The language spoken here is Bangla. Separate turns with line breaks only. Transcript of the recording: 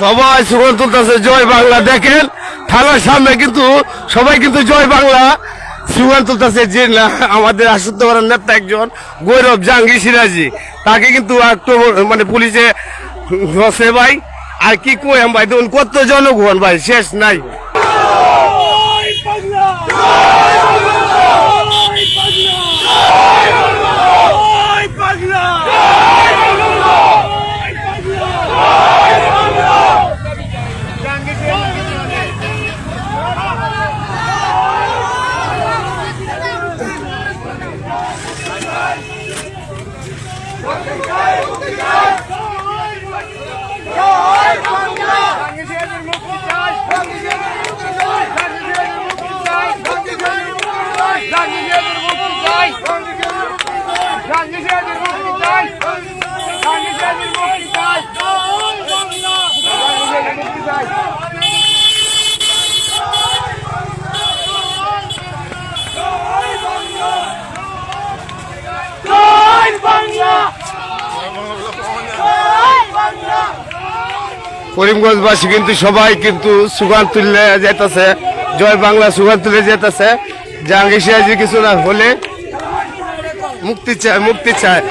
সবাই স্লোগান তুলতেছে জয় বাংলা। দেখেন থানার সামনে কিন্তু সবাই কিন্তু জয় বাংলা স্লোগান তুলতেছে। যে না আমাদের আশুদ্ধবরের নেতা একজন গৌরব জাহাঙ্গীর সিরাজি, তাকে কিন্তু একটু মানে পুলিশে ধরছে ভাই। আর কি কই ভাই, দেখুন কত জনগণ ভাই, শেষ নাই। করিমগঞ্জবাসী কিন্তু সবাই কিন্তু স্লোগান তুলে যেতেছে, জয় বাংলা স্লোগান তুলে যেতেছে। জাহাঙ্গীর সিরাজি কিছু না হলে মুক্তি চায়, মুক্তি চায়।